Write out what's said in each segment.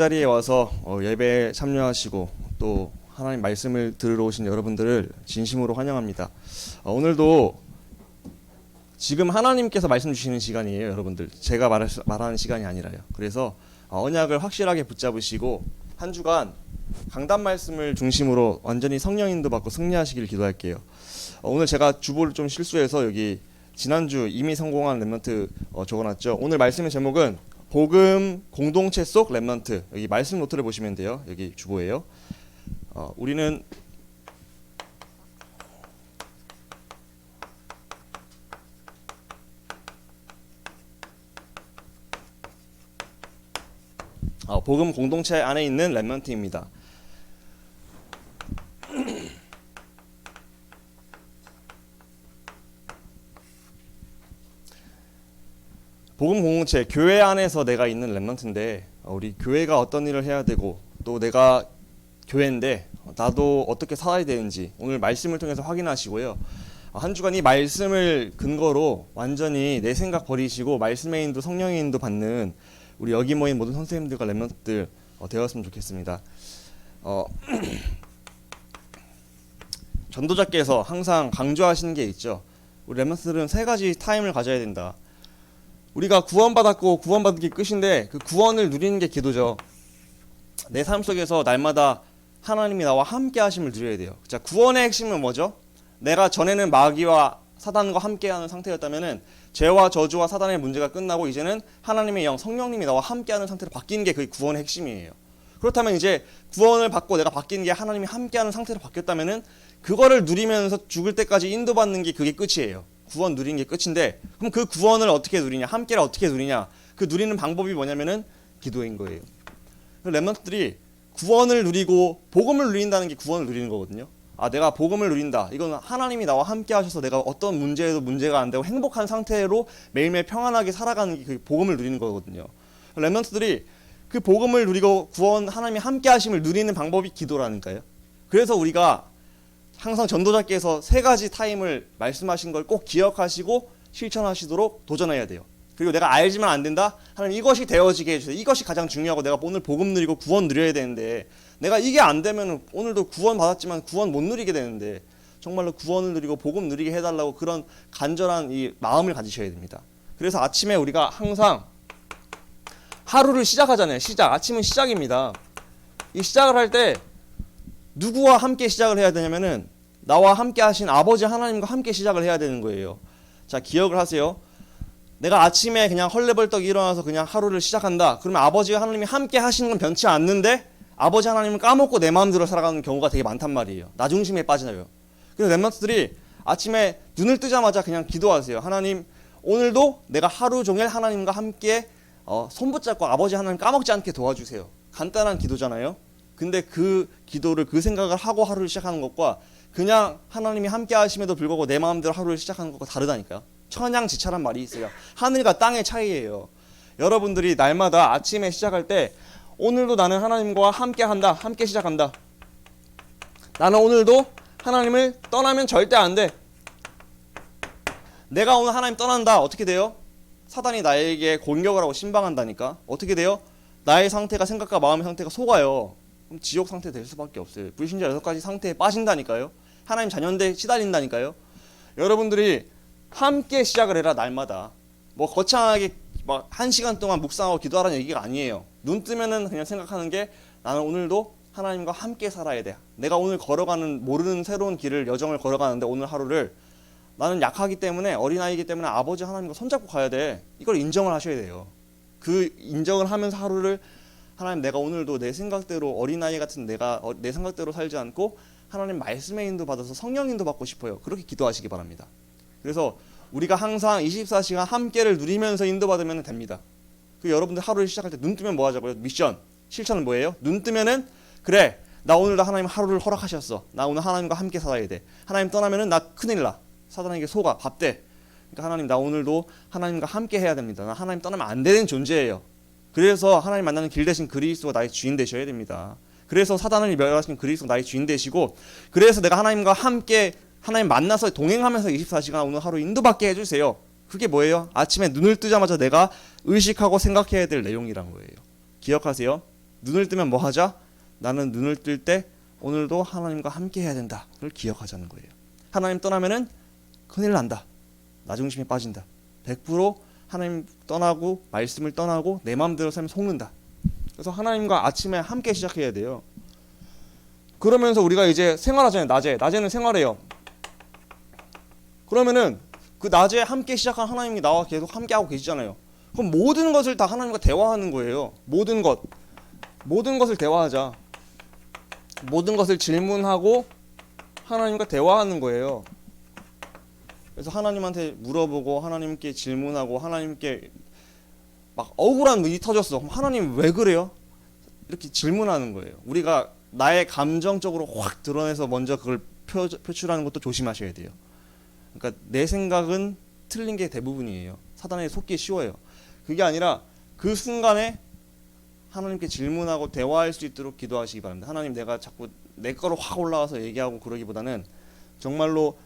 자리에 와서 예배에 참여하시고 또 하나님 말씀을 들으러 오신 여러분들을 진심으로 환영합니다. 오늘도 지금 하나님께서 말씀 주시는 시간이에요, 여러분들. 제가 말하는 시간이 아니라요. 그래서 언약을 확실하게 붙잡으시고 한 주간 강단 말씀을 중심으로 완전히 성령 인도 받고 승리하시길 기도할게요. 오늘 제가 주보를 좀 실수해서 여기 지난주 이미 성공한 랩런트 적어놨죠. 오늘 말씀의 제목은 복음 공동체 속 랩런트. 여기 말씀 노트를 보시면 돼요. 여기 주보예요. 우리는 복음 공동체 안에 있는 랩런트입니다. 복음 공동체, 교회 안에서 내가 있는 랩런트인데 우리 교회가 어떤 일을 해야 되고 또 내가 교회인데 나도 어떻게 살아야 되는지 오늘 말씀을 통해서 확인하시고요. 한 주간 이 말씀을 근거로 완전히 내 생각 버리시고 말씀의 인도, 성령의 인도 받는 우리 여기 모인 모든 선생님들과 랩런트들 되었으면 좋겠습니다. 전도자께서 항상 강조하시는 게 있죠. 우리 랩런트들은 세 가지 타임을 가져야 된다. 우리가 구원받았고 구원받은 게 끝인데 그 구원을 누리는 게 기도죠. 내 삶 속에서 날마다 하나님이 나와 함께 하심을 누려야 돼요. 자, 구원의 핵심은 뭐죠? 내가 전에는 마귀와 사단과 함께하는 상태였다면은 죄와 저주와 사단의 문제가 끝나고 이제는 하나님의 영, 성령님이 나와 함께하는 상태로 바뀌는 게 그게 구원의 핵심이에요. 그렇다면 이제 구원을 받고 내가 바뀌는 게 하나님이 함께하는 상태로 바뀌었다면은 그거를 누리면서 죽을 때까지 인도받는 게 그게 끝이에요. 구원 누리는 게 끝인데 그럼 그 구원을 어떻게 누리냐, 함께를 어떻게 누리냐, 그 누리는 방법이 뭐냐면은 기도인 거예요. 랩런트들이 구원을 누리고 복음을 누린다는 게 구원을 누리는 거거든요. 내가 복음을 누린다. 이건 하나님이 나와 함께 하셔서 내가 어떤 문제에도 문제가 안 되고 행복한 상태로 매일매일 평안하게 살아가는 게 그 복음을 누리는 거거든요. 랩런트들이 그 복음을 누리고 구원 하나님이 함께 하심을 누리는 방법이 기도라니까요. 그래서 우리가 항상 전도자께서 세 가지 타임을 말씀하신 걸 꼭 기억하시고 실천하시도록 도전해야 돼요. 그리고 내가 알지만 안 된다? 하나님 이것이 되어지게 해주세요. 이것이 가장 중요하고 내가 오늘 복음 누리고 구원 누려야 되는데 내가 이게 안 되면 오늘도 구원 받았지만 구원 못 누리게 되는데 정말로 구원을 누리고 복음 누리게 해달라고 그런 간절한 이 마음을 가지셔야 됩니다. 그래서 아침에 우리가 항상 하루를 시작하잖아요. 아침은 시작입니다. 이 시작을 할 때 누구와 함께 시작을 해야 되냐면은 나와 함께 하신 아버지 하나님과 함께 시작을 해야 되는 거예요. 자, 기억을 하세요. 내가 아침에 그냥 헐레벌떡 일어나서 그냥 하루를 시작한다. 그러면 아버지와 하나님이 함께 하시는 건 변치 않는데 아버지 하나님은 까먹고 내 마음대로 살아가는 경우가 되게 많단 말이에요. 나 중심에 빠지나요. 그래서 랩런트들이 아침에 눈을 뜨자마자 그냥 기도하세요. 하나님, 오늘도 내가 하루 종일 하나님과 함께 손붙잡고 아버지 하나님 까먹지 않게 도와주세요. 간단한 기도잖아요. 근데 그 기도를, 그 생각을 하고 하루를 시작하는 것과 그냥 하나님이 함께 하심에도 불구하고 내 마음대로 하루를 시작하는 것과 다르다니까요. 천양지차란 말이 있어요. 하늘과 땅의 차이예요. 여러분들이 날마다 아침에 시작할 때 오늘도 나는 하나님과 함께 한다. 함께 시작한다. 나는 오늘도 하나님을 떠나면 절대 안 돼. 내가 오늘 하나님 떠난다. 어떻게 돼요? 사단이 나에게 공격을 하고 신방한다니까. 어떻게 돼요? 나의 상태가, 생각과 마음의 상태가 속아요. 그럼 지옥 상태 될 수밖에 없어요. 불신자 6가지 상태에 빠진다니까요. 하나님 자녀인데 시달린다니까요. 여러분들이 함께 시작을 해라. 날마다 뭐 거창하게 막 1시간 동안 묵상하고 기도하라는 얘기가 아니에요. 눈 뜨면은 그냥 생각하는 게 나는 오늘도 하나님과 함께 살아야 돼. 내가 오늘 걸어가는 모르는 새로운 길을, 여정을 걸어가는데 오늘 하루를 나는 약하기 때문에, 어린아이이기 때문에 아버지 하나님과 손잡고 가야 돼. 이걸 인정을 하셔야 돼요. 그 인정을 하면서 하루를 하나님, 내가 오늘도 내 생각대로, 어린아이 같은 내가 내 생각대로 살지 않고 하나님 말씀의 인도 받아서 성령 인도 받고 싶어요. 그렇게 기도하시기 바랍니다. 그래서 우리가 항상 24시간 함께를 누리면서 인도받으면 됩니다. 그 여러분들 하루를 시작할 때 눈 뜨면 뭐 하자고요? 미션, 실천은 뭐예요? 눈 뜨면은 그래, 나 오늘도 하나님 하루를 허락하셨어. 나 오늘 하나님과 함께 살아야 돼. 하나님 떠나면은 나 큰일 나. 사단에게 속아, 밥돼. 그러니까 하나님, 나 오늘도 하나님과 함께 해야 됩니다. 나 하나님 떠나면 안 되는 존재예요. 그래서 하나님 만나는 길 대신 그리스도가 나의 주인 되셔야 됩니다. 그래서 사단을 멸하신 그리스도가 나의 주인 되시고, 그래서 내가 하나님과 함께 하나님 만나서 동행하면서 24시간 오늘 하루 인도받게 해주세요. 그게 뭐예요? 아침에 눈을 뜨자마자 내가 의식하고 생각해야 될 내용이란 거예요. 기억하세요. 눈을 뜨면 뭐 하자? 나는 눈을 뜰 때 오늘도 하나님과 함께 해야 된다를 기억하자는 거예요. 하나님 떠나면은 큰일 난다. 나 중심에 빠진다. 100% 하나님 떠나고 말씀을 떠나고 내 마음대로 살면 속는다. 그래서 하나님과 아침에 함께 시작해야 돼요. 그러면서 우리가 이제 생활하잖아요. 낮에는 생활해요. 그러면은 그 낮에 함께 시작한 하나님이 나와 계속 함께하고 계시잖아요. 그럼 모든 것을 다 하나님과 대화하는 거예요. 모든 것을 대화하자. 모든 것을 질문하고 하나님과 대화하는 거예요. 그래서 하나님한테 물어보고 하나님께 질문하고 하나님께 막 억울한 일이 터졌어. 그럼 하나님 왜 그래요? 이렇게 질문하는 거예요. 우리가 나의 감정적으로 확 드러내서 먼저 그걸 표출하는 것도 조심하셔야 돼요. 그러니까 내 생각은 틀린 게 대부분이에요. 사단에 속기 쉬워요. 그게 아니라 그 순간에 하나님께 질문하고 대화할 수 있도록 기도하시기 바랍니다. 하나님, 내가 자꾸 내 거로 확 올라와서 얘기하고 그러기보다는 정말로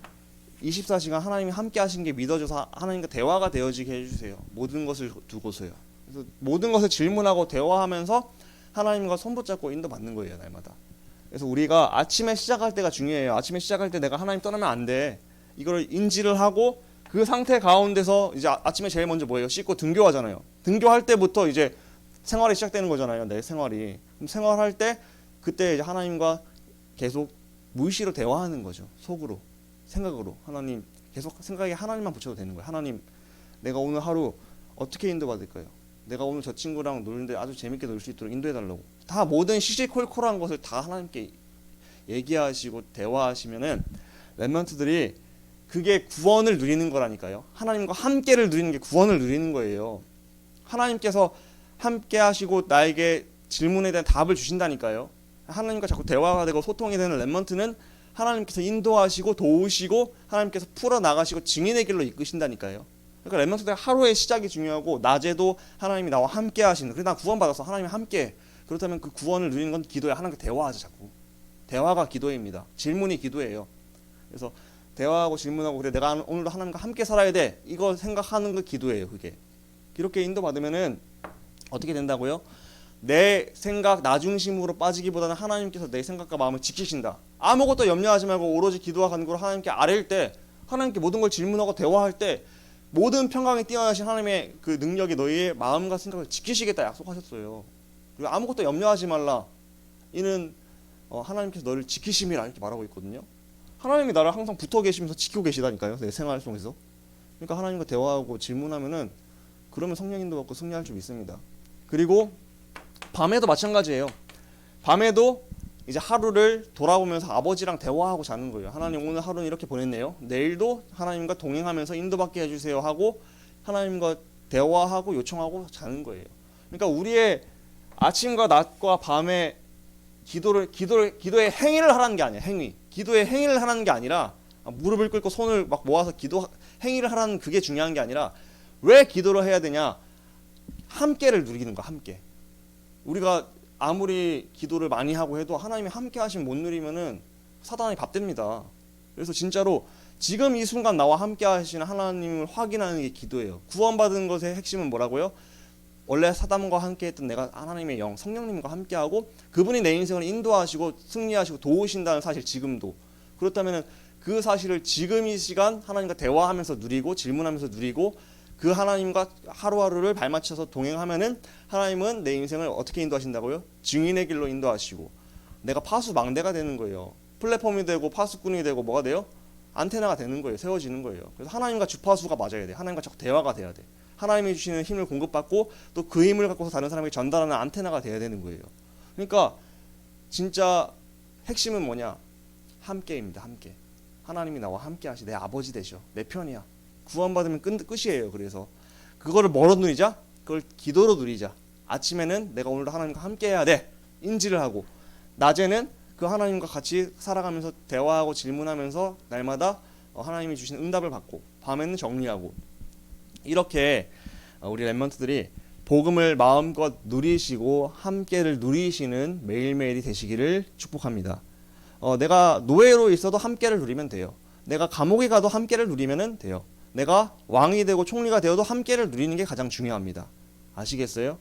24시간 하나님이 함께 하신 게 믿어져서 하나님과 대화가 되어지게 해주세요. 모든 것을 두고서요. 그래서 모든 것을 질문하고 대화하면서 하나님과 손붙잡고 인도받는 거예요, 날마다. 그래서 우리가 아침에 시작할 때가 중요해요. 아침에 시작할 때 내가 하나님 떠나면 안 돼. 이걸 인지를 하고 그 상태 가운데서 이제 아침에 제일 먼저 뭐예요? 씻고 등교하잖아요. 등교할 때부터 이제 생활이 시작되는 거잖아요. 내 생활이. 그럼 생활할 때 그때 이제 하나님과 계속 무의식으로 대화하는 거죠. 속으로, 생각으로. 하나님, 계속 생각에 하나님만 붙여도 되는 거예요. 하나님, 내가 오늘 하루 어떻게 인도받을까요? 내가 오늘 저 친구랑 노는데 아주 재밌게 놀 수 있도록 인도해달라고. 다 모든 시시콜콜한 것을 다 하나님께 얘기하시고 대화하시면은 렘넌트들이 그게 구원을 누리는 거라니까요. 하나님과 함께를 누리는 게 구원을 누리는 거예요. 하나님께서 함께 하시고 나에게 질문에 대한 답을 주신다니까요. 하나님과 자꾸 대화가 되고 소통이 되는 렘넌트는 하나님께서 인도하시고 도우시고 하나님께서 풀어나가시고 증인의 길로 이끄신다니까요. 그러니까 렘넌트들 하루의 시작이 중요하고 낮에도 하나님이 나와 함께 하시는. 그래, 나 구원받았어. 하나님이 함께. 그렇다면 그 구원을 누리는 건 기도야. 하나님과 대화하자 자꾸. 대화가 기도입니다. 질문이 기도예요. 그래서 대화하고 질문하고 그래, 내가 오늘도 하나님과 함께 살아야 돼. 이거 생각하는 거 기도예요. 그게. 이렇게 인도받으면은 어떻게 된다고요? 내 생각, 나 중심으로 빠지기보다는 하나님께서 내 생각과 마음을 지키신다. 아무것도 염려하지 말고 오로지 기도와 간구로 하나님께 아뢰일 때, 하나님께 모든 걸 질문하고 대화할 때 모든 평강에 뛰어나신 하나님의 그 능력이 너희의 마음과 생각을 지키시겠다 약속하셨어요. 그리고 아무것도 염려하지 말라. 이는 하나님께서 너를 지키심이라 이렇게 말하고 있거든요. 하나님이 나를 항상 붙어 계시면서 지키고 계시다니까요. 내 생활 속에서. 그러니까 하나님과 대화하고 질문하면은 그러면 성령 인도 받고 승리할 줄 믿습니다. 그리고 밤에도 마찬가지예요. 밤에도 이제 하루를 돌아보면서 아버지랑 대화하고 자는 거예요. 하나님, 오늘 하루는 이렇게 보냈네요. 내일도 하나님과 동행하면서 인도받게 해주세요 하고 하나님과 대화하고 요청하고 자는 거예요. 그러니까 우리의 아침과 낮과 밤에 기도의 행위를 하라는 게 아니에요. 기도의 행위를 하라는 게 아니라 무릎을 꿇고 손을 막 모아서 기도 행위를 하라는 그게 중요한 게 아니라 왜 기도를 해야 되냐? 함께를 누리는 거야. 함께. 우리가 아무리 기도를 많이 하고 해도 하나님이 함께 하시면 못 누리면은 사단이 밥됩니다. 그래서 진짜로 지금 이 순간 나와 함께 하시는 하나님을 확인하는 게 기도예요. 구원받은 것의 핵심은 뭐라고요? 원래 사단과 함께 했던 내가 하나님의 영, 성령님과 함께하고 그분이 내 인생을 인도하시고 승리하시고 도우신다는 사실, 지금도. 그렇다면 그 사실을 지금 이 시간 하나님과 대화하면서 누리고 질문하면서 누리고 그 하나님과 하루하루를 발맞춰서 동행하면은 하나님은 내 인생을 어떻게 인도하신다고요? 증인의 길로 인도하시고 내가 파수망대가 되는 거예요. 플랫폼이 되고 파수꾼이 되고 뭐가 돼요? 안테나가 되는 거예요. 세워지는 거예요. 그래서 하나님과 주파수가 맞아야 돼. 하나님과 자꾸 대화가 돼야 돼. 하나님이 주시는 힘을 공급받고 또 그 힘을 갖고서 다른 사람에게 전달하는 안테나가 돼야 되는 거예요. 그러니까 진짜 핵심은 뭐냐? 함께입니다. 함께. 하나님이 나와 함께 하시. 내 아버지 되셔. 내 편이야. 구원받으면 끝이에요. 그래서 그거를 뭐로 누리자? 그걸 기도로 누리자. 아침에는 내가 오늘도 하나님과 함께 해야 돼. 인지를 하고, 낮에는 그 하나님과 같이 살아가면서 대화하고 질문하면서 날마다 하나님이 주신 응답을 받고, 밤에는 정리하고. 이렇게 우리 렘넌트들이 복음을 마음껏 누리시고 함께를 누리시는 매일매일이 되시기를 축복합니다. 내가 노예로 있어도 함께를 누리면 돼요. 내가 감옥에 가도 함께를 누리면 돼요. 내가 왕이 되고 총리가 되어도 함께를 누리는 게 가장 중요합니다. 아시겠어요?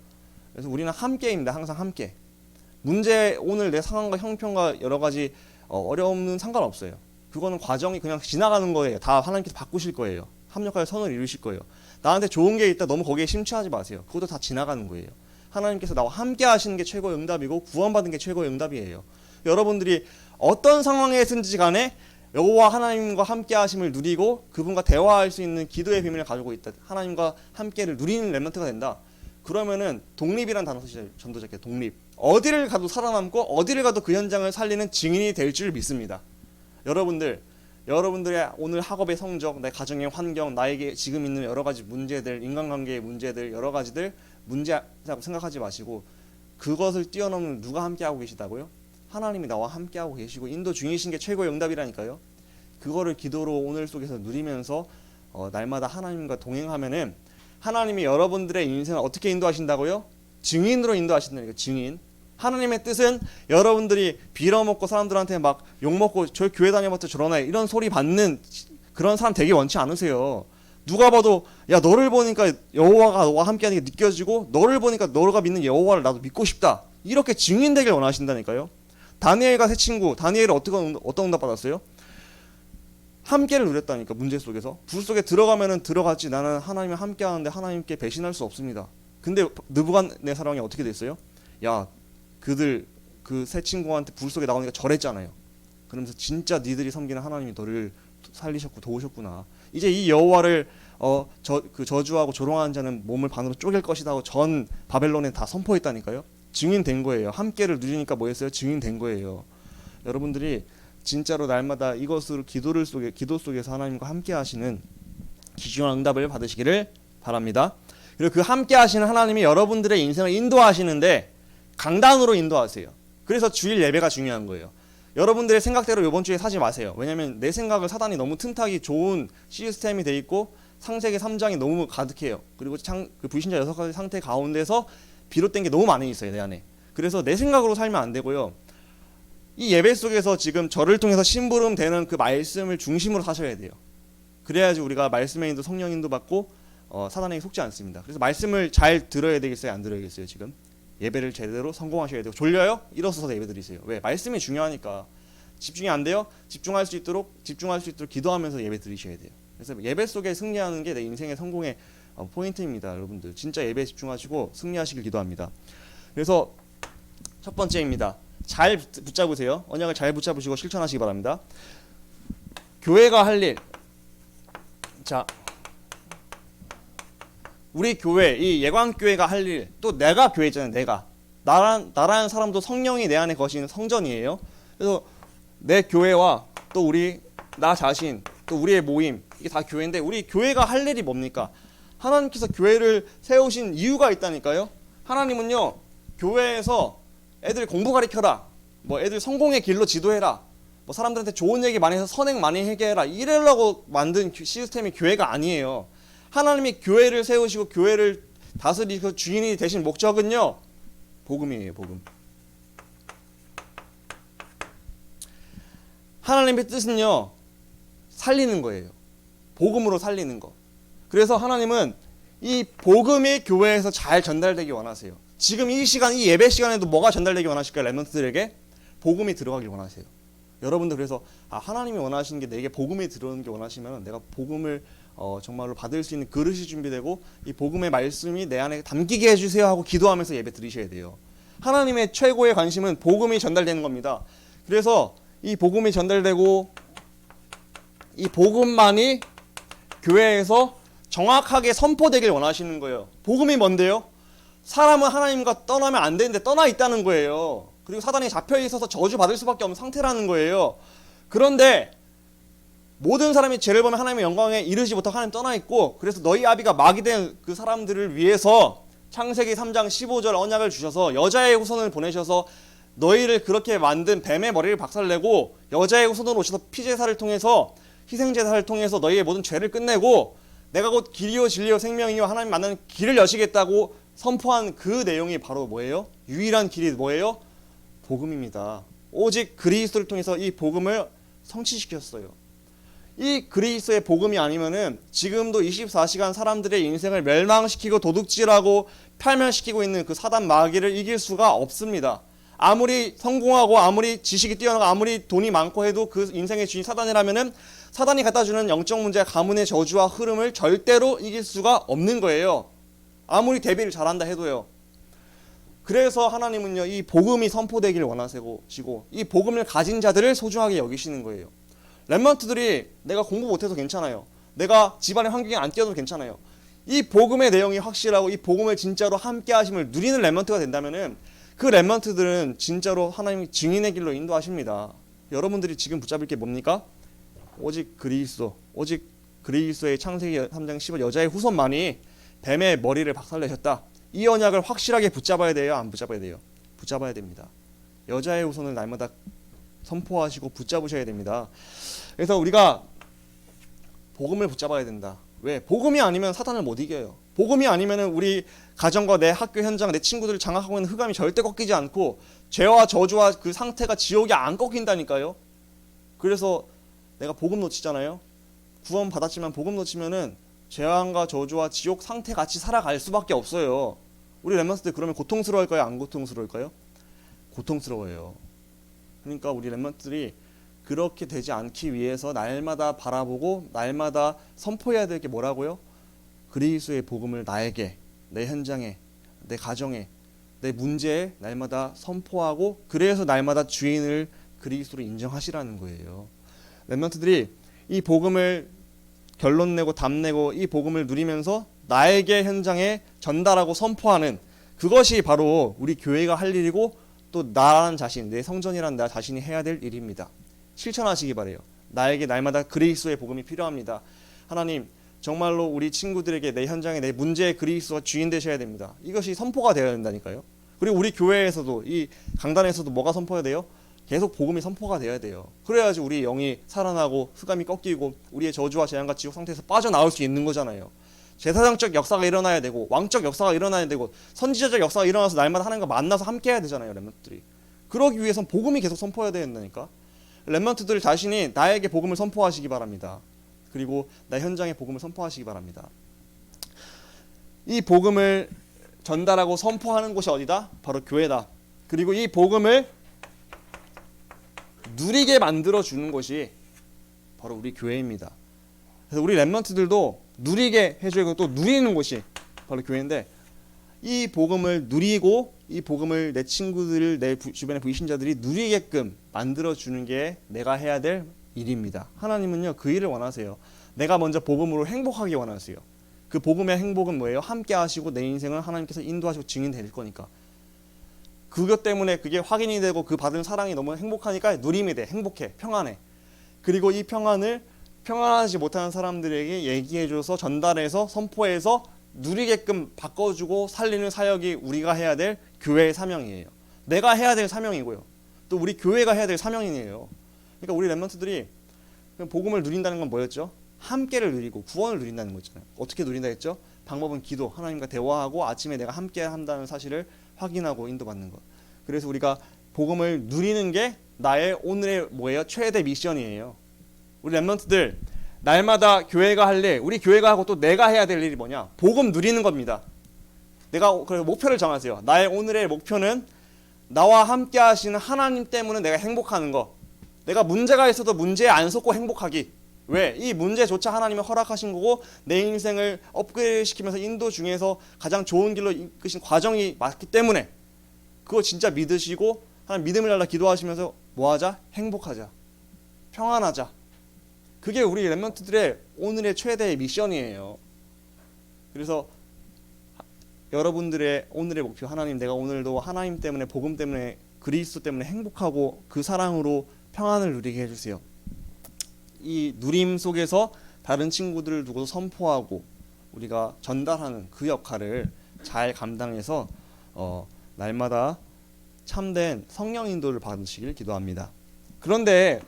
그래서 우리는 함께입니다. 항상 함께. 문제 오늘 내 상황과 형편과 여러 가지 어려움은 상관없어요. 그거는 과정이 그냥 지나가는 거예요. 다 하나님께서 바꾸실 거예요. 합력하여 선을 이루실 거예요. 나한테 좋은 게 있다 너무 거기에 심취하지 마세요. 그것도 다 지나가는 거예요. 하나님께서 나와 함께 하시는 게 최고의 응답이고 구원받은 게 최고의 응답이에요. 여러분들이 어떤 상황에 있든지 간에 여호와 하나님과 함께 하심을 누리고 그분과 대화할 수 있는 기도의 비밀을 가지고 있다. 하나님과 함께를 누리는 렘넌트가 된다. 그러면은 독립이란 단어 쓰시죠. 전도자께 독립. 어디를 가도 살아남고 어디를 가도 그 현장을 살리는 증인이 될 줄 믿습니다. 여러분들의 오늘 학업의 성적, 내 가정의 환경, 나에게 지금 있는 여러 가지 문제들, 인간관계의 문제들, 여러 가지들 문제라고 생각하지 마시고 그것을 뛰어넘는 누가 함께하고 계시다고요? 하나님이 나와 함께하고 계시고 인도 중이신 게 최고의 응답이라니까요. 그거를 기도로 오늘 속에서 누리면서 날마다 하나님과 동행하면은 하나님이 여러분들의 인생을 어떻게 인도하신다고요? 증인으로 인도하신다니까. 증인. 하나님의 뜻은 여러분들이 빌어먹고 사람들한테 막 욕먹고 저 교회 다녀봤자 저러나 이런 소리 받는 그런 사람 되게 원치 않으세요. 누가 봐도 야 너를 보니까 여호와가 너와 함께하는 게 느껴지고 너를 보니까 너가 믿는 여호와를 나도 믿고 싶다. 이렇게 증인되길 원하신다니까요. 다니엘과 세 친구, 다니엘이 어떤 응답 받았어요? 함께를 누렸다니까. 문제 속에서 불 속에 들어가면은 들어갔지 나는 하나님과 함께하는데 하나님께 배신할 수 없습니다. 근데 느부갓네살왕이 어떻게 됐어요? 야 그들 그 세 친구한테 불 속에 나오니까 절했잖아요. 그러면서 진짜 니들이 섬기는 하나님이 너를 살리셨고 도우셨구나. 이제 이 여호와를 저주하고 조롱하는 자는 몸을 반으로 쪼갤 것이다 하고 전 바벨론에 다 선포했다니까요. 증인된 거예요. 함께를 누리니까 뭐였어요? 증인된 거예요. 여러분들이 진짜로 날마다 이것으로 기도 속에서 하나님과 함께 하시는 귀중한 응답을 받으시기를 바랍니다. 그리고 그 함께 하시는 하나님이 여러분들의 인생을 인도하시는데 강단으로 인도하세요. 그래서 주일 예배가 중요한 거예요. 여러분들의 생각대로 이번 주에 사지 마세요. 왜냐하면 내 생각을 사단이 너무 틈타기 좋은 시스템이 돼 있고 창세기 3장이 너무 가득해요. 그리고 그 불신자 6가지 상태 가운데서 비롯된 게 너무 많이 있어요. 내 안에. 그래서 내 생각으로 살면 안 되고요. 이 예배 속에서 지금 저를 통해서 심부름 되는 그 말씀을 중심으로 사셔야 돼요. 그래야지 우리가 말씀의 인도 성령 인도 받고 사단에게 속지 않습니다. 그래서 말씀을 잘 들어야 되겠어요? 안 들어야겠어요? 지금 예배를 제대로 성공하셔야 돼요. 졸려요? 일어서서 예배 드리세요. 왜? 말씀이 중요하니까. 집중이 안 돼요? 집중할 수 있도록 기도하면서 예배 드리셔야 돼요. 그래서 예배 속에 승리하는 게 내 인생의 성공의 포인트입니다. 여러분들 진짜 예배에 집중하시고 승리하시길 기도합니다. 그래서 첫 번째입니다. 잘 붙잡으세요. 언약을 잘 붙잡으시고 실천하시기 바랍니다. 교회가 할 일. 자, 우리 교회, 이 예광교회가 할 일, 또 내가 교회 있잖아요. 내가. 나라는 사람도 성령이 내 안에 거시는 성전이에요. 그래서 내 교회와 또 나 자신, 또 우리의 모임, 이게 다 교회인데 우리 교회가 할 일이 뭡니까? 하나님께서 교회를 세우신 이유가 있다니까요. 하나님은요, 교회에서 애들 공부 가르쳐라, 뭐 애들 성공의 길로 지도해라, 뭐 사람들한테 좋은 얘기 많이 해서 선행 많이 하게 해라, 이러려고 만든 시스템이 교회가 아니에요. 하나님이 교회를 세우시고 교회를 다스리고 주인이 되신 목적은요, 복음이에요. 복음. 하나님의 뜻은요, 살리는 거예요. 복음으로 살리는 거. 그래서 하나님은 이 복음이 교회에서 잘 전달되기 원하세요. 지금 이 시간, 이 예배 시간에도 뭐가 전달되기 원하실까요? 렘넌트들에게 복음이 들어가길 원하세요. 여러분들 그래서 하나님이 원하시는 게 내게 복음이 들어오는 게 원하시면 내가 복음을 정말로 받을 수 있는 그릇이 준비되고 이 복음의 말씀이 내 안에 담기게 해주세요 하고 기도하면서 예배 드리셔야 돼요. 하나님의 최고의 관심은 복음이 전달되는 겁니다. 그래서 이 복음이 전달되고 이 복음만이 교회에서 정확하게 선포되길 원하시는 거예요. 복음이 뭔데요? 사람은 하나님과 떠나면 안 되는데 떠나 있다는 거예요. 그리고 사단이 잡혀 있어서 저주받을 수밖에 없는 상태라는 거예요. 그런데 모든 사람이 죄를 범해 하나님의 영광에 이르지 못하고 하나님 떠나 있고, 그래서 너희 아비가 마귀 된 그 사람들을 위해서 창세기 3장 15절 언약을 주셔서 여자의 후손을 보내셔서 너희를 그렇게 만든 뱀의 머리를 박살내고 여자의 후손으로 오셔서 피제사를 통해서 희생제사를 통해서 너희의 모든 죄를 끝내고 내가 곧 길이요 진리요 생명이요 하나님 만나는 길을 여시겠다고 선포한 그 내용이 바로 뭐예요? 유일한 길이 뭐예요? 복음입니다. 오직 그리스도를 통해서 이 복음을 성취시켰어요. 이 그리스도의 복음이 아니면은 지금도 24시간 사람들의 인생을 멸망시키고 도둑질하고 팔멸시키고 있는 그 사단 마귀를 이길 수가 없습니다. 아무리 성공하고 아무리 지식이 뛰어나고 아무리 돈이 많고 해도 그 인생의 주인 사단이라면은 사단이 갖다주는 영적 문제, 가문의 저주와 흐름을 절대로 이길 수가 없는 거예요. 아무리 대비를 잘한다 해도요. 그래서 하나님은요, 이 복음이 선포되기를 원하시고 이 복음을 가진 자들을 소중하게 여기시는 거예요. 렘넌트들이 내가 공부 못해서 괜찮아요. 내가 집안의 환경이 안 뛰어도 괜찮아요. 이 복음의 내용이 확실하고 이 복음을 진짜로 함께 하심을 누리는 렘넌트가 된다면은 그 렘넌트들은 진짜로 하나님이 증인의 길로 인도하십니다. 여러분들이 지금 붙잡을 게 뭡니까? 오직 그리스도의 창세기 3장 15 여자의 후손만이 뱀의 머리를 박살내셨다. 이 언약을 확실하게 붙잡아야 돼요? 안 붙잡아야 돼요? 붙잡아야 됩니다. 여자의 후손을 날마다 선포하시고 붙잡으셔야 됩니다. 그래서 우리가 복음을 붙잡아야 된다. 왜? 복음이 아니면 사탄을 못 이겨요. 복음이 아니면 우리 가정과 내 학교 현장, 내 친구들을 장악하고 있는 흑암이 절대 꺾이지 않고 죄와 저주와 그 상태가 지옥이 안 꺾인다니까요. 그래서 내가 복음 놓치잖아요. 구원 받았지만 복음 놓치면은 재앙과 저주와 지옥 상태 같이 살아갈 수밖에 없어요. 우리 렘넌트들 그러면 고통스러울까요? 안 고통스러울까요? 고통스러워요. 그러니까 우리 렘넌트들이 그렇게 되지 않기 위해서 날마다 바라보고 날마다 선포해야 될 게 뭐라고요? 그리스도의 복음을 나에게, 내 현장에, 내 가정에, 내 문제에 날마다 선포하고 그래서 날마다 주인을 그리스도로 인정하시라는 거예요. 렘넌트들이 이 복음을 결론 내고 답내고 이 복음을 누리면서 나에게 현장에 전달하고 선포하는 그것이 바로 우리 교회가 할 일이고 또 나라는 자신, 내 성전이라는 나 자신이 해야 될 일입니다. 실천하시기 바래요. 나에게 날마다 그리스도의 복음이 필요합니다. 하나님 정말로 우리 친구들에게 내 현장에 내 문제의 그리스도가 주인 되셔야 됩니다. 이것이 선포가 되어야 된다니까요. 그리고 우리 교회에서도 이 강단에서도 뭐가 선포해야 돼요? 계속 복음이 선포가 돼야 돼요. 그래야지 우리 영이 살아나고 흑암이 꺾이고 우리의 저주와 재앙과 지옥 상태에서 빠져나올 수 있는 거잖아요. 제사장적 역사가 일어나야 되고 왕적 역사가 일어나야 되고 선지자적 역사가 일어나서 날마다 하나님과 만나서 함께 해야 되잖아요. 렘넌트들이. 그러기 위해선 복음이 계속 선포해야 된다니까. 렘넌트들 자신이 나에게 복음을 선포하시기 바랍니다. 그리고 나 현장에 복음을 선포하시기 바랍니다. 이 복음을 전달하고 선포하는 곳이 어디다? 바로 교회다. 그리고 이 복음을 누리게 만들어 주는 곳이 바로 우리 교회입니다. 그래서 우리 렘넌트들도 누리게 해주고 또 누리는 곳이 바로 교회인데 이 복음을 누리고 이 복음을 내 친구들, 내 주변의 불신자들이 누리게끔 만들어 주는 게 내가 해야 될 일입니다. 하나님은요 그 일을 원하세요. 내가 먼저 복음으로 행복하기 원하세요. 그 복음의 행복은 뭐예요? 함께 하시고 내 인생을 하나님께서 인도하시고 증인될 거니까. 그것 때문에 그게 확인이 되고 그 받은 사랑이 너무 행복하니까 누림이 돼. 행복해. 평안해. 그리고 이 평안을 평안하지 못하는 사람들에게 얘기해줘서 전달해서 선포해서 누리게끔 바꿔주고 살리는 사역이 우리가 해야 될 교회의 사명이에요. 내가 해야 될 사명이고요. 또 우리 교회가 해야 될 사명이에요. 그러니까 우리 렘넌트들이 복음을 누린다는 건 뭐였죠? 함께를 누리고 구원을 누린다는 거잖아요. 어떻게 누린다 했죠? 방법은 기도, 하나님과 대화하고 아침에 내가 함께 한다는 사실을 확인하고 인도받는 것. 그래서 우리가 복음을 누리는 게 나의 오늘의 뭐예요? 최대 미션이에요. 우리 렘넌트들 날마다 교회가 할 일, 우리 교회가 하고 또 내가 해야 될 일이 뭐냐? 복음 누리는 겁니다. 내가 그래서 목표를 정하세요. 나의 오늘의 목표는 나와 함께 하시는 하나님 때문에 내가 행복하는 거. 내가 문제가 있어도 문제에 안 속고 행복하기. 왜? 이 문제조차 하나님이 허락하신 거고 내 인생을 업그레이드 시키면서 인도 중에서 가장 좋은 길로 이끄신 과정이 맞기 때문에 그거 진짜 믿으시고 하나님 믿음을 달라 기도하시면서 뭐하자? 행복하자. 평안하자. 그게 우리 렘넌트들의 오늘의 최대의 미션이에요. 그래서 여러분들의 오늘의 목표 하나님 내가 오늘도 하나님 때문에 복음 때문에 그리스도 때문에 행복하고 그 사랑으로 평안을 누리게 해주세요. 이 누림 속에서 다른 친구들을 두고 선포하고 우리가 전달하는 그 역할을 잘 감당해서 날마다 참된 성령 인도를 받으시길 기도합니다. 그런데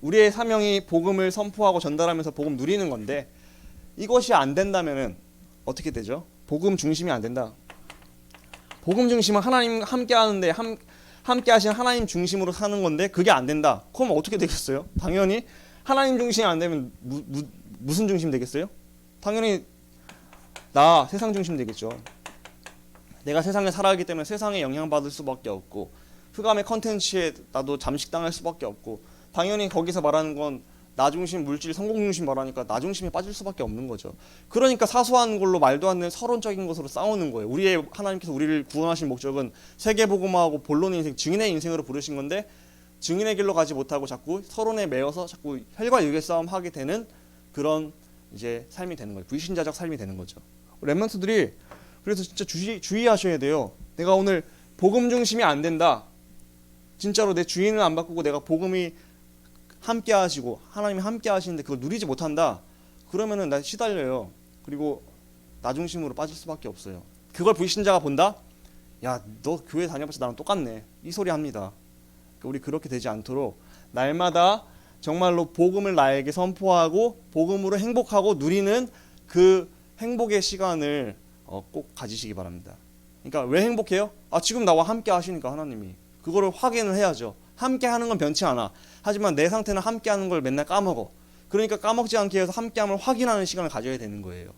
우리의 사명이 복음을 선포하고 전달하면서 복음 누리는 건데 이것이 안 된다면은 어떻게 되죠? 복음 중심이 안 된다. 복음 중심은 하나님 함께 하는데 함께 하신 하나님 중심으로 사는 건데 그게 안 된다. 그럼 어떻게 되겠어요? 당연히 하나님 중심이 안 되면 무슨 중심 되겠어요? 당연히 나 세상 중심 되겠죠. 내가 세상에 살아가기 때문에 세상에 영향받을 수밖에 없고 흑암의 컨텐츠에 나도 잠식당할 수밖에 없고, 당연히 거기서 말하는 건 나 중심 물질 성공 중심 말하니까 나 중심에 빠질 수밖에 없는 거죠. 그러니까 사소한 걸로 말도 안 되는 서론적인 것으로 싸우는 거예요. 우리의 하나님께서 우리를 구원하신 목적은 세계복음화하고 본론의 인생, 증인의 인생으로 부르신 건데 증인의 길로 가지 못하고 자꾸 서론에 매여서 자꾸 혈과 육의 싸움 하게 되는 그런 이제 삶이 되는 거예요. 불신자적 삶이 되는 거죠. 렘넌트들이 그래서 진짜 주의하셔야 돼요. 내가 오늘 복음 중심이 안 된다. 진짜로 내 주인을 안 바꾸고 내가 복음이 함께 하시고 하나님이 함께 하시는데 그걸 누리지 못한다. 그러면은 나 시달려요. 그리고 나 중심으로 빠질 수밖에 없어요. 그걸 불신자가 본다? 야, 너 교회 다녀봤자 나랑 똑같네. 이 소리 합니다. 우리 그렇게 되지 않도록 날마다 정말로 복음을 나에게 선포하고 복음으로 행복하고 누리는 그 행복의 시간을 꼭 가지시기 바랍니다. 그러니까 왜 행복해요? 지금 나와 함께 하시니까 하나님이. 그거를 확인을 해야죠. 함께 하는 건 변치 않아. 하지만 내 상태는 함께 하는 걸 맨날 까먹어. 그러니까 까먹지 않기 위해서 함께함을 확인하는 시간을 가져야 되는 거예요.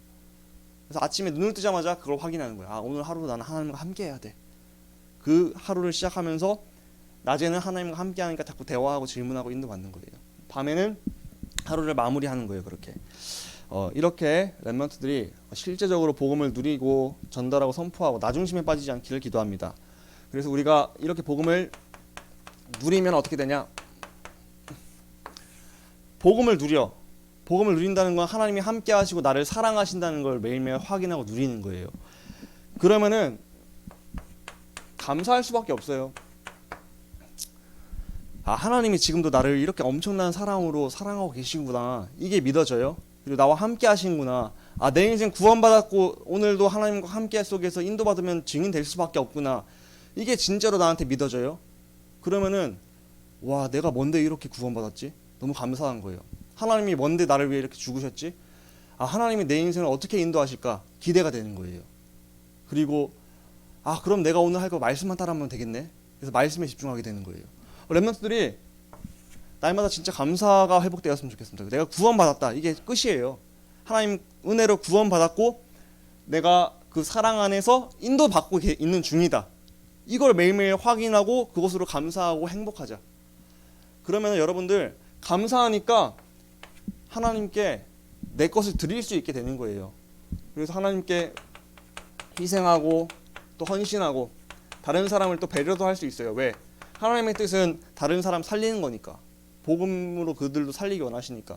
그래서 아침에 눈을 뜨자마자 그걸 확인하는 거야. 오늘 하루도 나는 하나님과 함께 해야 돼. 그 하루를 시작하면서 낮에는 하나님과 함께 하니까 자꾸 대화하고 질문하고 인도받는 거예요. 밤에는 하루를 마무리하는 거예요. 그렇게 이렇게 렘넌트들이 실제적으로 복음을 누리고 전달하고 선포하고 나 중심에 빠지지 않기를 기도합니다. 그래서 우리가 이렇게 복음을 누리면 어떻게 되냐? 복음을 누린다는 건 하나님이 함께 하시고 나를 사랑하신다는 걸 매일매일 확인하고 누리는 거예요. 그러면은 감사할 수밖에 없어요. 하나님이 지금도 나를 이렇게 엄청난 사랑으로 사랑하고 계시구나. 이게 믿어져요. 그리고 나와 함께 하시는구나. 내 인생 구원받았고 오늘도 하나님과 함께 속에서 인도받으면 증인 될 수밖에 없구나. 이게 진짜로 나한테 믿어져요. 그러면은 와, 내가 뭔데 이렇게 구원받았지? 너무 감사한 거예요. 하나님이 뭔데 나를 위해 이렇게 죽으셨지? 하나님이 내 인생을 어떻게 인도하실까? 기대가 되는 거예요. 그리고 그럼 내가 오늘 할 거 말씀만 따라하면 되겠네. 그래서 말씀에 집중하게 되는 거예요. 렘넌트들이 날마다 진짜 감사가 회복되었으면 좋겠습니다. 내가 구원받았다. 이게 끝이에요. 하나님 은혜로 구원받았고 내가 그 사랑 안에서 인도받고 있는 중이다. 이걸 매일매일 확인하고 그것으로 감사하고 행복하자. 그러면 여러분들 감사하니까 하나님께 내 것을 드릴 수 있게 되는 거예요. 그래서 하나님께 희생하고 또 헌신하고 다른 사람을 또 배려도 할 수 있어요. 왜? 하나님의 뜻은 다른 사람 살리는 거니까. 복음으로 그들도 살리기 원하시니까.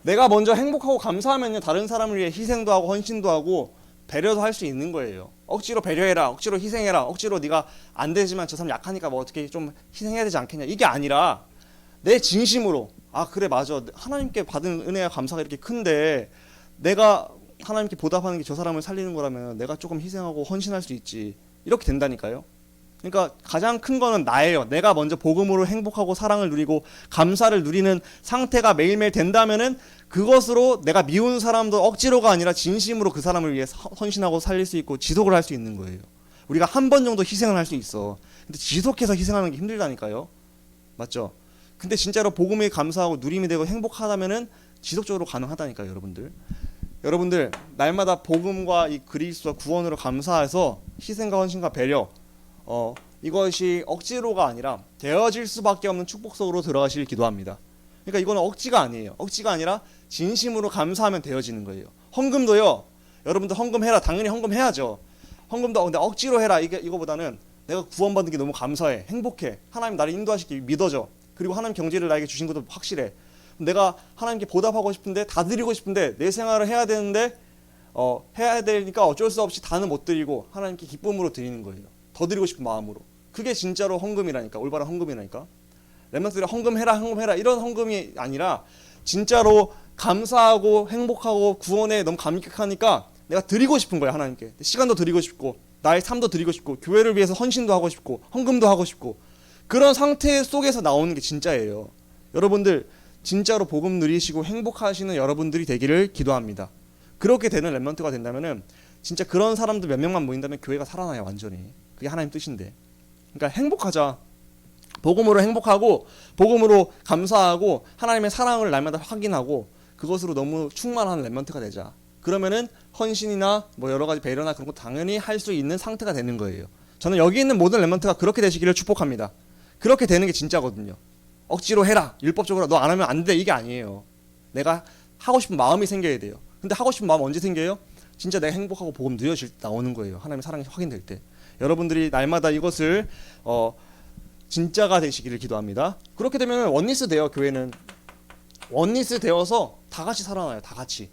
내가 먼저 행복하고 감사하면요, 다른 사람을 위해 희생도 하고 헌신도 하고 배려도 할 수 있는 거예요. 억지로 배려해라, 억지로 희생해라, 억지로 네가 안 되지만 저 사람 약하니까 뭐 어떻게 좀 희생해야 되지 않겠냐, 이게 아니라 내 진심으로 그래 맞아, 하나님께 받은 은혜와 감사가 이렇게 큰데 내가 하나님께 보답하는 게 저 사람을 살리는 거라면 내가 조금 희생하고 헌신할 수 있지, 이렇게 된다니까요. 그러니까 가장 큰 거는 나예요. 내가 먼저 복음으로 행복하고 사랑을 누리고 감사를 누리는 상태가 매일매일 된다면은 그것으로 내가 미운 사람도 억지로가 아니라 진심으로 그 사람을 위해 헌신하고 살릴 수 있고 지속을 할 수 있는 거예요. 우리가 한 번 정도 희생을 할 수 있어. 근데 지속해서 희생하는 게 힘들다니까요. 맞죠? 근데 진짜로 복음에 감사하고 누림이 되고 행복하다면은 지속적으로 가능하다니까요, 여러분들. 여러분들 날마다 복음과 이 그리스도와 구원으로 감사해서 희생과 헌신과 배려, 이것이 억지로가 아니라 되어질 수밖에 없는 축복 속으로 들어가시길 기도합니다. 그러니까 이거는 억지가 아니에요. 억지가 아니라 진심으로 감사하면 되어지는 거예요. 헌금도요, 여러분들 헌금해라. 당연히 헌금해야죠. 헌금도 근데 억지로 해라, 이거보다는 내가 구원받은 게 너무 감사해, 행복해, 하나님 나를 인도하시기 믿어져, 그리고 하나님 경제를 나에게 주신 것도 확실해. 내가 하나님께 보답하고 싶은데, 다 드리고 싶은데, 내 생활을 해야 되는데 해야 되니까 어쩔 수 없이 다는 못 드리고 하나님께 기쁨으로 드리는 거예요. 더 드리고 싶은 마음으로. 그게 진짜로 헌금이라니까. 올바른 헌금이라니까. 렘넌트들이 헌금해라 이런 헌금이 아니라 진짜로 감사하고 행복하고 구원에 너무 감격하니까 내가 드리고 싶은 거야, 하나님께. 시간도 드리고 싶고 나의 삶도 드리고 싶고 교회를 위해서 헌신도 하고 싶고 헌금도 하고 싶고, 그런 상태 속에서 나오는 게 진짜예요. 여러분들 진짜로 복음 누리시고 행복하시는 여러분들이 되기를 기도합니다. 그렇게 되는 렘넌트가 된다면은 진짜 그런 사람들 몇 명만 모인다면 교회가 살아나요, 완전히. 그게 하나님 뜻인데. 그러니까 행복하자. 복음으로 행복하고 복음으로 감사하고 하나님의 사랑을 날마다 확인하고 그것으로 너무 충만한 렘넌트가 되자. 그러면은 헌신이나 뭐 여러 가지 배려나 그런 거 당연히 할 수 있는 상태가 되는 거예요. 저는 여기 있는 모든 렘넌트가 그렇게 되시기를 축복합니다. 그렇게 되는 게 진짜거든요. 억지로 해라, 율법적으로 너 안 하면 안 돼, 이게 아니에요. 내가 하고 싶은 마음이 생겨야 돼요. 근데 하고 싶은 마음 언제 생겨요? 진짜 내가 행복하고 복음 누려질 때 나오는 거예요. 하나님의 사랑이 확인될 때. 여러분들이 날마다 이것을 진짜가 되시기를 기도합니다. 그렇게 되면 원리스 돼요. 교회는 원리스 되어서 다 같이 살아나요. 다 같이.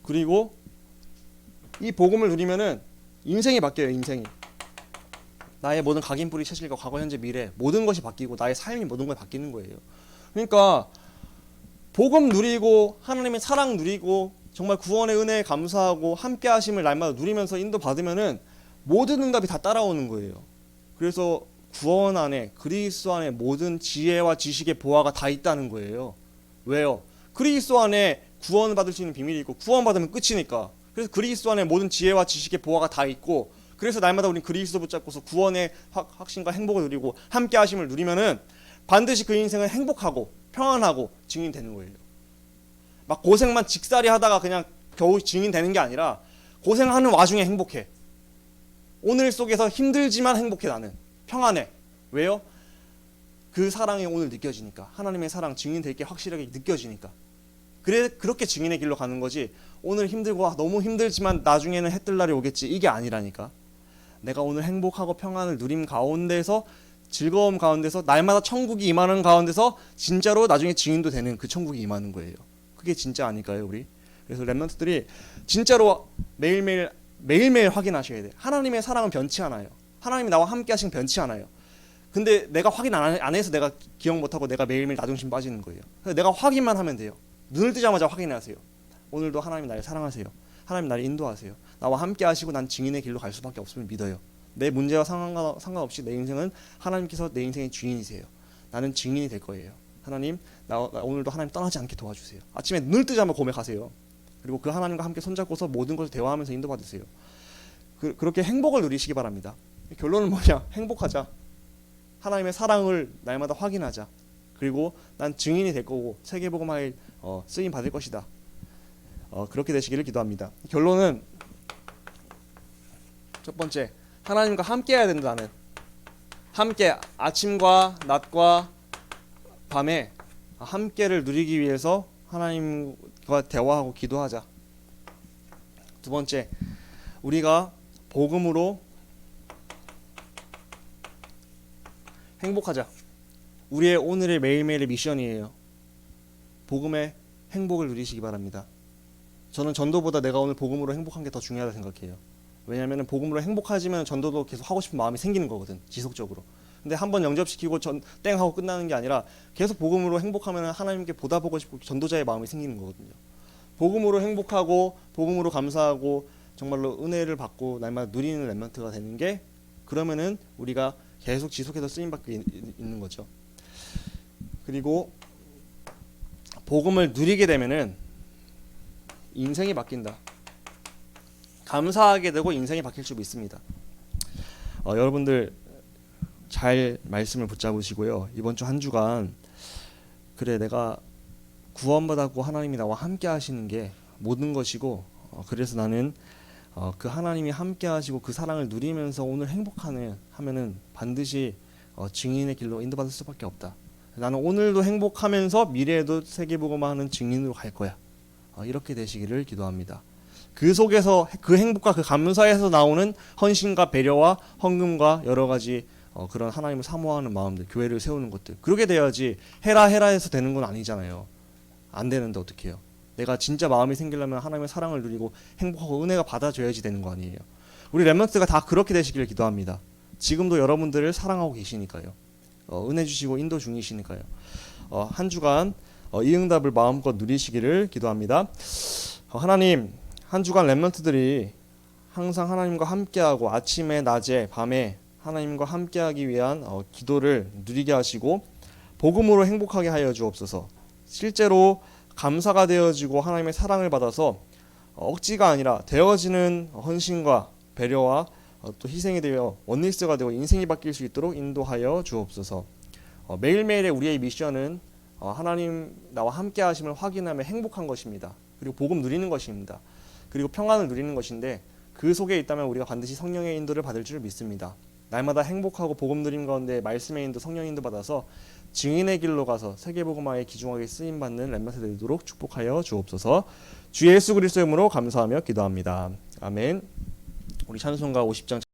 그리고 이 복음을 누리면은 인생이 바뀌어요. 인생이. 나의 모든 각인뿌리 체질과 과거 현재 미래 모든 것이 바뀌고 나의 삶이 모든 것이 바뀌는 거예요. 그러니까 복음 누리고 하나님의 사랑 누리고 정말 구원의 은혜에 감사하고 함께 하심을 날마다 누리면서 인도받으면은 모든 응답이 다 따라오는 거예요. 그래서 구원 안에 그리스도 안에 모든 지혜와 지식의 보화가 다 있다는 거예요. 왜요? 그리스도 안에 구원을 받을 수 있는 비밀이 있고 구원받으면 끝이니까. 그래서 그리스도 안에 모든 지혜와 지식의 보화가 다 있고 그래서 날마다 우리는 그리스도 붙잡고서 구원의 확신과 행복을 누리고 함께 하심을 누리면은 반드시 그 인생은 행복하고 평안하고 증인되는 거예요. 막 고생만 직살이 하다가 그냥 겨우 증인되는 게 아니라 고생하는 와중에 행복해. 오늘 속에서 힘들지만 행복해. 나는 평안해. 왜요? 그 사랑이 오늘 느껴지니까. 하나님의 사랑 증인될 게 확실하게 느껴지니까. 그렇게 증인의 길로 가는 거지. 오늘 힘들고 너무 힘들지만 나중에는 해 뜰 날이 오겠지, 이게 아니라니까. 내가 오늘 행복하고 평안을 누림 가운데서 즐거움 가운데서 날마다 천국이 임하는 가운데서 진짜로 나중에 증인도 되는 그 천국이 임하는 거예요. 그게 진짜 아닐까요, 우리? 그래서 렘넌트들이 진짜로 매일매일 확인하셔야 돼요. 하나님의 사랑은 변치 않아요. 하나님이 나와 함께 하신 변치 않아요. 근데 내가 확인 안 해서 내가 기억 못하고 내가 매일매일 나중심 빠지는 거예요. 그래서 내가 확인만 하면 돼요. 눈을 뜨자마자 확인하세요. 오늘도 하나님이 나를 사랑하세요. 하나님 나를 인도하세요. 나와 함께 하시고 난 증인의 길로 갈 수밖에 없음을 믿어요. 내 문제와 상관없이 내 인생은 하나님께서 내 인생의 주인이세요. 나는 증인이 될 거예요. 하나님, 나 오늘도 하나님 떠나지 않게 도와주세요. 아침에 눈을 뜨자마자 고백하세요. 그리고 그 하나님과 함께 손잡고서 모든 것을 대화하면서 인도받으세요. 그렇게 행복을 누리시기 바랍니다. 결론은 뭐냐? 행복하자. 하나님의 사랑을 날마다 확인하자. 그리고 난 증인이 될 거고 세계복음화에 쓰임 받을 것이다. 그렇게 되시기를 기도합니다. 결론은 첫 번째, 하나님과 함께 해야 된다는, 함께 아침과 낮과 밤에 함께를 누리기 위해서 하나님과 대화하고 기도하자. 두 번째, 우리가 복음으로 행복하자. 우리의 오늘의 매일매일의 미션이에요. 복음의 행복을 누리시기 바랍니다. 저는 전도보다 내가 오늘 복음으로 행복한 게 더 중요하다 생각해요. 왜냐하면 복음으로 행복하지만 전도도 계속 하고 싶은 마음이 생기는 거거든, 지속적으로. 근데 한번 영접시키고 땡 하고 끝나는 게 아니라 계속 복음으로 행복하면 하나님께 보다 보고 싶고 전도자의 마음이 생기는 거거든요. 복음으로 행복하고 복음으로 감사하고 정말로 은혜를 받고 날마다 누리는 렘넌트가 되는 게, 그러면은 우리가 계속 지속해서 쓰임받고 있는 거죠. 그리고 복음을 누리게 되면은 인생이 바뀐다. 감사하게 되고 인생이 바뀔 수 있습니다. 여러분들 잘 말씀을 붙잡으시고요. 이번 주 한 주간 그래 내가 구원받았고 하나님이 나와 함께 하시는 게 모든 것이고 그래서 나는 그 하나님이 함께 하시고 그 사랑을 누리면서 오늘 하면은 반드시 증인의 길로 인도받을 수밖에 없다. 나는 오늘도 행복하면서 미래에도 세계복음화하는 증인으로 갈 거야. 이렇게 되시기를 기도합니다. 그 속에서 그 행복과 그 감사에서 나오는 헌신과 배려와 헌금과 여러 가지 그런 하나님을 사모하는 마음들, 교회를 세우는 것들, 그렇게 돼야지 해라 해서 되는 건 아니잖아요. 안 되는데 어떻게 해요? 내가 진짜 마음이 생기려면 하나님의 사랑을 누리고 행복하고 은혜가 받아줘야지 되는 거 아니에요. 우리 렘넌트가 다 그렇게 되시기를 기도합니다. 지금도 여러분들을 사랑하고 계시니까요. 은혜 주시고 인도 중이시니까요. 한 주간 이 응답을 마음껏 누리시기를 기도합니다. 하나님, 한 주간 렘넌트들이 항상 하나님과 함께하고 아침에 낮에 밤에 하나님과 함께하기 위한 기도를 누리게 하시고 복음으로 행복하게 하여 주옵소서. 실제로 감사가 되어지고 하나님의 사랑을 받아서 억지가 아니라 되어지는 헌신과 배려와 또 희생이 되어 원리스가 되고 인생이 바뀔 수 있도록 인도하여 주옵소서. 매일매일의 우리의 미션은 하나님 나와 함께 하심을 확인하며 행복한 것입니다. 그리고 복음 누리는 것입니다. 그리고 평안을 누리는 것인데 그 속에 있다면 우리가 반드시 성령의 인도를 받을 줄 믿습니다. 날마다 행복하고 복음 누림 가운데 말씀의 인도, 성령 인도 받아서 증인의 길로 가서 세계복음화에 기중하게 쓰임 받는 렘넌트 되도록 축복하여 주옵소서. 주 예수 그리스도의 이름으로 감사하며 기도합니다. 아멘. 우리 찬송가 50장